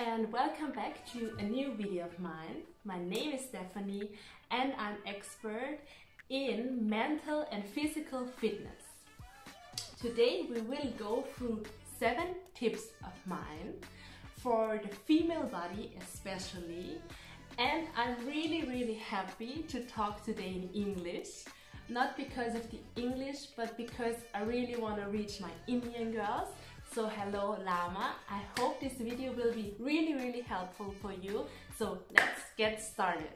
and welcome back to a new video of mine. My name is Stefanie and I'm expert in mental and physical fitness. Today we will go through 7 tips of mine for the female body especially, and I'm really happy to talk today in English. Not because of the English, but because I really want to reach my Indian girls. So hello Lama, I hope this video will be really helpful for you. So let's get started.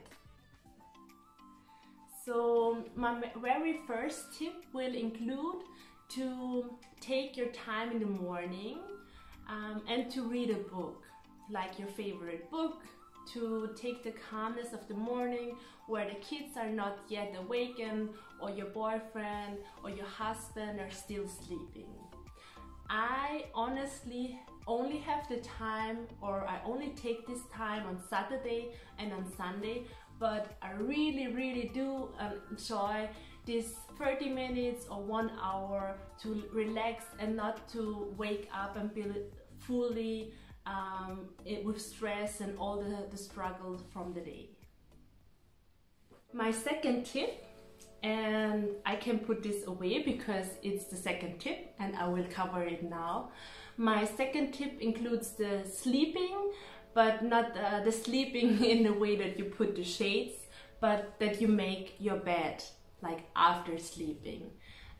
So my very first tip will include to take your time in the morning and to read a book, like your favorite book, to take the calmness of the morning where the kids are not yet awakened or your boyfriend or your husband are still sleeping. I honestly only have the time, or I only take this time on Saturday and on Sunday, but I really do enjoy this 30 minutes or 1 hour to relax and not to wake up and feel fully with stress and all the struggles from the day. My second tip, and I can put this away because it's the second tip and I will cover it now. My second tip includes the sleeping, but not the sleeping in the way that you put the shades, but that you make your bed, like after sleeping.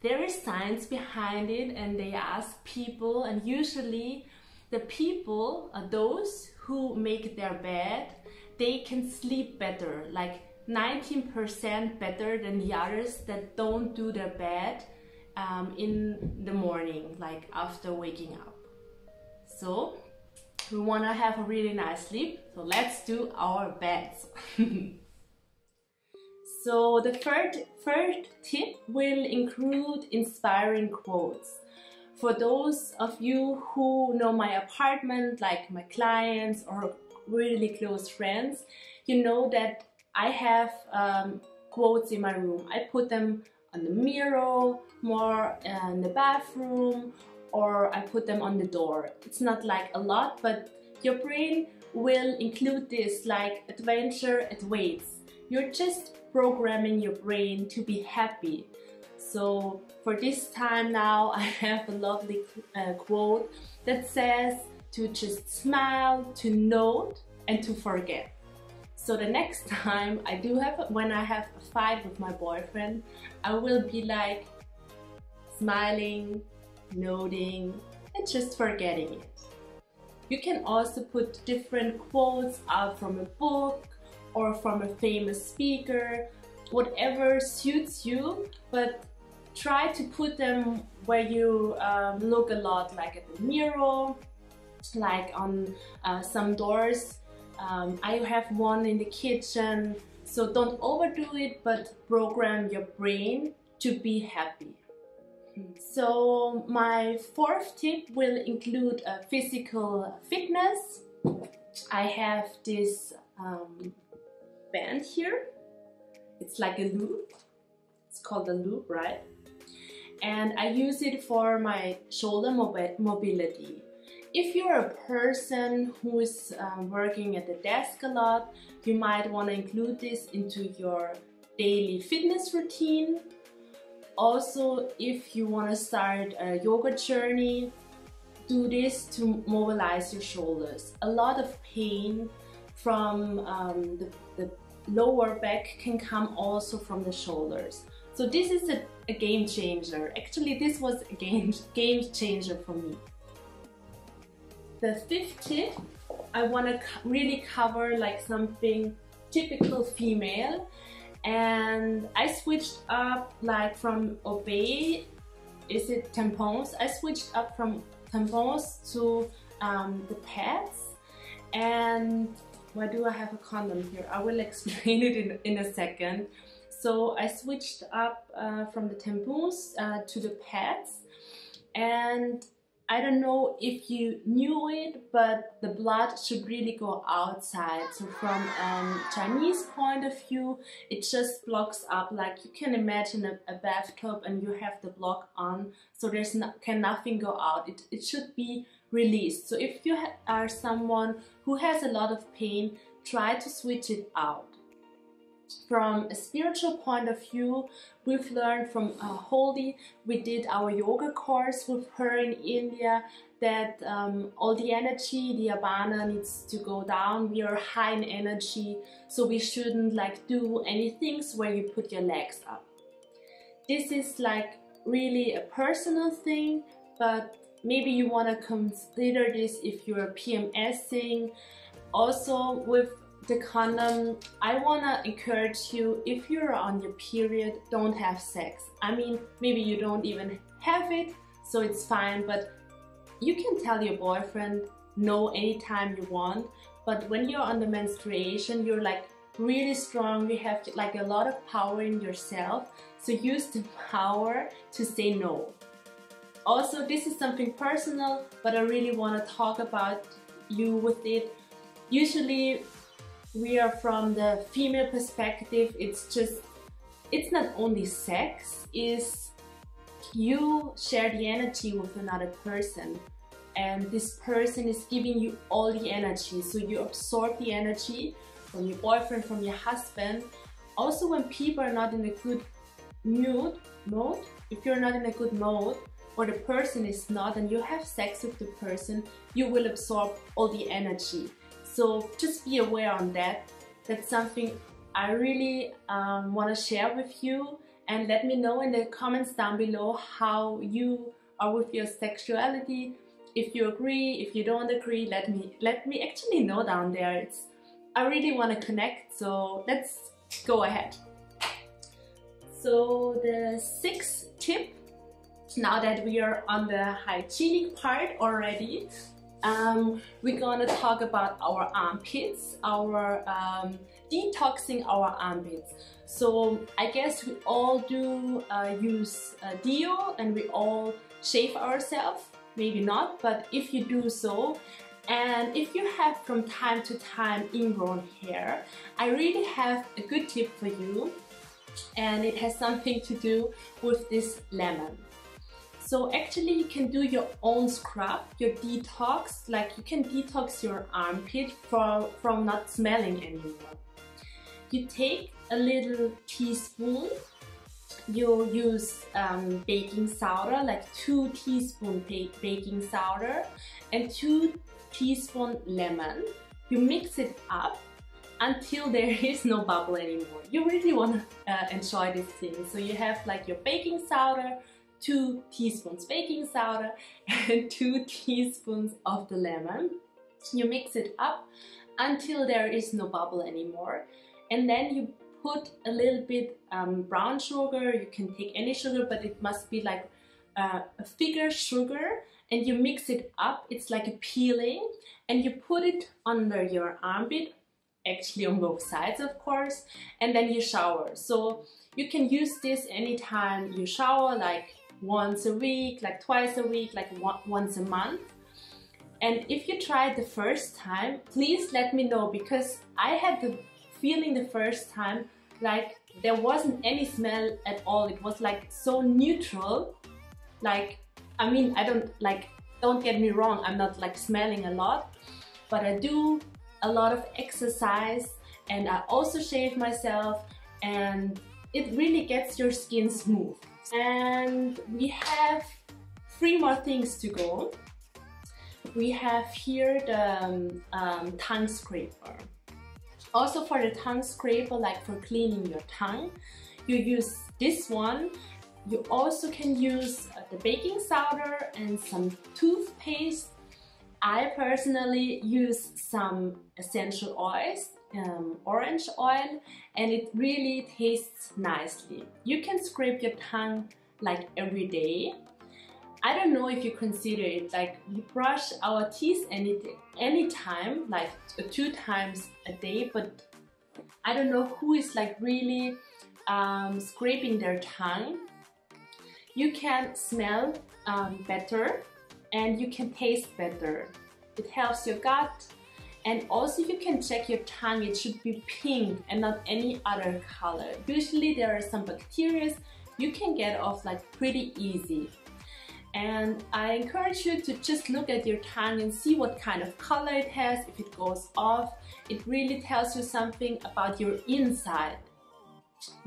There is science behind it, and they ask people, and usually the people are those who make their bed, they can sleep better, like 19% better than the others that don't do their bed in the morning, like after waking up. So we want to have a really nice sleep, so let's do our beds. So the third tip will include inspiring quotes. For those of you who know my apartment, like my clients or really close friends, you know that I have quotes in my room. I put them on the mirror, more in the bathroom, or I put them on the door. It's not like a lot, but your brain will include this, like adventure awaits. You're just programming your brain to be happy. So for this time now, I have a lovely quote that says to just smile, to note, and to forget. So the next time when I have a fight with my boyfriend, I will be like smiling, noting, and just forgetting it. You can also put different quotes out from a book or from a famous speaker, whatever suits you, but try to put them where you look a lot, like at the mirror, like on some doors. I have one in the kitchen, so don't overdo it, but program your brain to be happy. So my fourth tip will include physical fitness. I have this band here. It's like a loop. It's called a loop, right? And I use it for my shoulder mobility. If you're a person who is working at the desk a lot, you might want to include this into your daily fitness routine. Also, if you want to start a yoga journey, do this to mobilize your shoulders. A lot of pain from the lower back can come also from the shoulders. So this is a game changer. Actually, this was a game changer for me. The fifth tip, I want to really cover like something typical female, and I switched up like from tampons? I switched up from tampons to the pads. And why do I have a condom here? I will explain it in a second. So I switched up from the tampons to the pads, and I don't know if you knew it, but the blood should really go outside. So from Chinese point of view, it just blocks up. Like you can imagine a bathtub and you have the block on, so there's can nothing go out. It should be released. So if you are someone who has a lot of pain, try to switch it out. From a spiritual point of view, we've learned from Holly, we did our yoga course with her in India, that all the energy, the abana, needs to go down. We are high in energy, so we shouldn't like do any things where you put your legs up. This is like really a personal thing, but maybe you want to consider this if you're PMSing. Also with the condom, I want to encourage you, if you're on your period, don't have sex. I mean, maybe you don't even have it, so it's fine, but you can tell your boyfriend no anytime you want. But when you're on the menstruation, you're like really strong, you have like a lot of power in yourself, so use the power to say no. Also, this is something personal, but I really want to talk about you with it. Usually we are from the female perspective, it's not only sex, is you share the energy with another person, and this person is giving you all the energy, so you absorb the energy from your boyfriend, from your husband. Also, when people are not in a good mode, if you're not in a good mode, or the person is not, and you have sex with the person, you will absorb all the energy. So just be aware on that. That's something I really want to share with you, and let me know in the comments down below how you are with your sexuality. If you agree, if you don't agree, let me actually know down there. I really want to connect, so let's go ahead. So the sixth tip, now that we are on the hygienic part already, we're gonna talk about our armpits, our detoxing our armpits. So I guess we all do use deo, and we all shave ourselves. Maybe not, but if you do so, and if you have from time to time ingrown hair, I really have a good tip for you, and it has something to do with this lemon. So actually you can do your own scrub, your detox, like you can detox your armpit from not smelling anymore. You take a little teaspoon, you use baking soda, like 2 teaspoons baking soda and 2 teaspoons lemon. You mix it up until there is no bubble anymore. You really want to enjoy this thing. So you have like your baking soda, 2 teaspoons baking soda and 2 teaspoons of the lemon. You mix it up until there is no bubble anymore, and then you put a little bit brown sugar. You can take any sugar, but it must be like a thicker sugar, and you mix it up. It's like a peeling, and you put it under your armpit, actually on both sides of course, and then you shower. So you can use this anytime you shower, like once a week, like twice a week, like once a month. And if you try it the first time, please let me know, because I had the feeling the first time like there wasn't any smell at all. It was like so neutral. Like, I mean, don't get me wrong, I'm not like smelling a lot, but I do a lot of exercise, and I also shave myself, and it really gets your skin smooth. And we have 3 more things to go. We have here the tongue scraper. Also for the tongue scraper, like for cleaning your tongue, you use this one. You also can use the baking soda and some toothpaste. I personally use some essential oils, orange oil, and it really tastes nicely. You can scrape your tongue like every day. I don't know if you consider it like we brush our teeth anytime, like 2 times a day, but I don't know who is like really scraping their tongue. You can smell better, and you can taste better. It helps your gut, and also you can check your tongue. It should be pink and not any other color. Usually there are some bacteria you can get off like pretty easy. And I encourage you to just look at your tongue and see what kind of color it has. If it goes off, it really tells you something about your inside.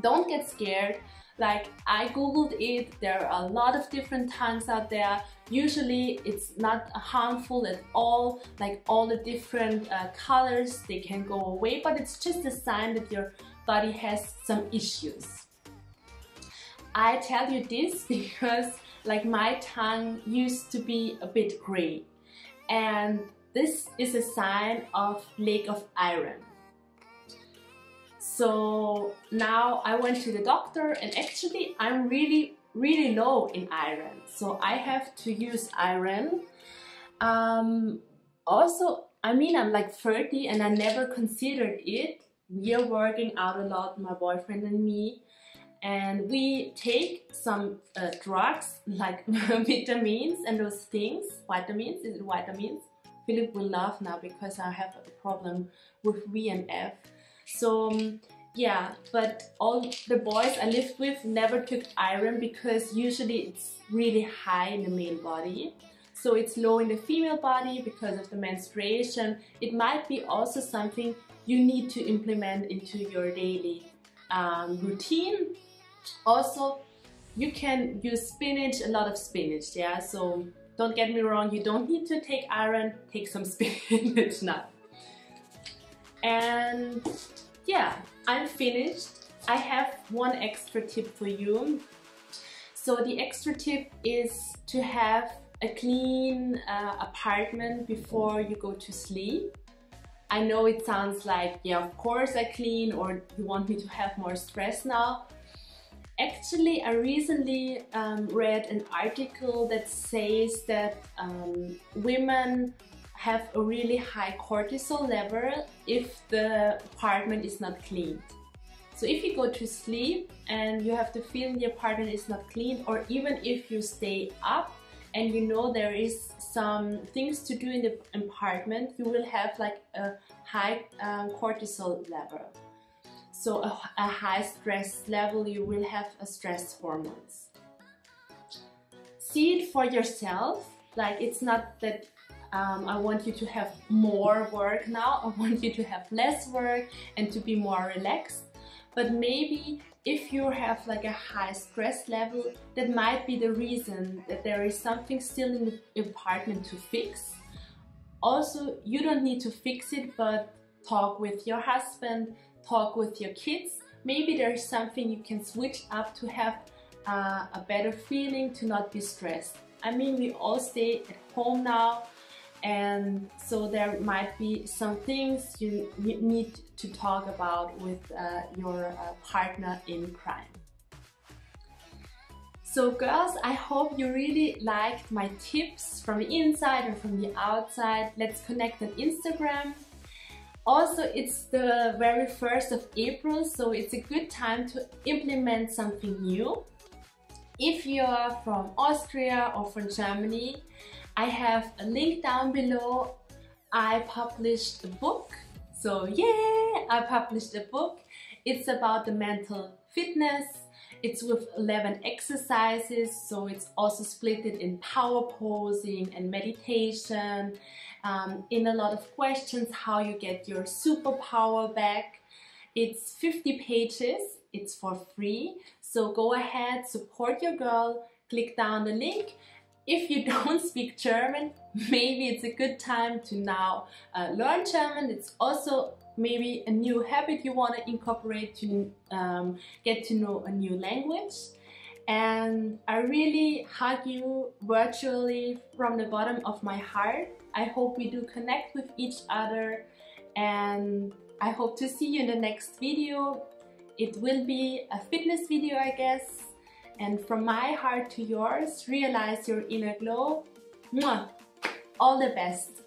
Don't get scared. Like, I googled it, there are a lot of different tongues out there. Usually it's not harmful at all, like all the different colors, they can go away, but it's just a sign that your body has some issues. I tell you this because like my tongue used to be a bit gray, and this is a sign of lack of iron. So now I went to the doctor, and actually I'm really low in iron, so I have to use iron. Also, I mean, I'm like 30 and I never considered it. We are working out a lot, my boyfriend and me, and we take some drugs like vitamins and those things. Vitamins, is it vitamins? Philip will laugh now because I have a problem with V and F. So yeah, but all the boys I lived with never took iron because usually it's really high in the male body. So it's low in the female body because of the menstruation. It might be also something you need to implement into your daily routine. Also, you can use spinach, a lot of spinach, yeah? So don't get me wrong, you don't need to take iron, take some spinach now. And yeah, I'm finished. I have one extra tip for you. So the extra tip is to have a clean apartment before you go to sleep. I know it sounds like, yeah, of course I clean, or you want me to have more stress now. Actually, I recently read an article that says that women have a really high cortisol level if the apartment is not cleaned. So if you go to sleep and you have the feeling the apartment is not clean, or even if you stay up and you know there is some things to do in the apartment, you will have like a high cortisol level. So a high stress level, you will have a stress hormones. See it for yourself. Like, it's not that I want you to have more work now, I want you to have less work and to be more relaxed. But maybe if you have like a high stress level, that might be the reason that there is something still in the apartment to fix. Also, you don't need to fix it, but talk with your husband, talk with your kids. Maybe there's something you can switch up to have a better feeling, to not be stressed. I mean, we all stay at home now, and so there might be some things you need to talk about with your partner in crime. So girls, I hope you really liked my tips from the inside and from the outside. Let's connect on Instagram. Also, it's the very 1st of April, so it's a good time to implement something new. If you are from Austria or from Germany, I have a link down below. I published a book. So yeah, I published a book. It's about the mental fitness. It's with 11 exercises, so it's also split in power posing and meditation. In a lot of questions, how you get your superpower back. It's 50 pages, it's for free. So go ahead, support your girl, click down the link. If you don't speak German, maybe it's a good time to now learn German. It's also maybe a new habit you want to incorporate to get to know a new language. And I really hug you virtually from the bottom of my heart. I hope we do connect with each other, and I hope to see you in the next video. It will be a fitness video, I guess. And from my heart to yours, realize your inner glow. Mwah! All the best.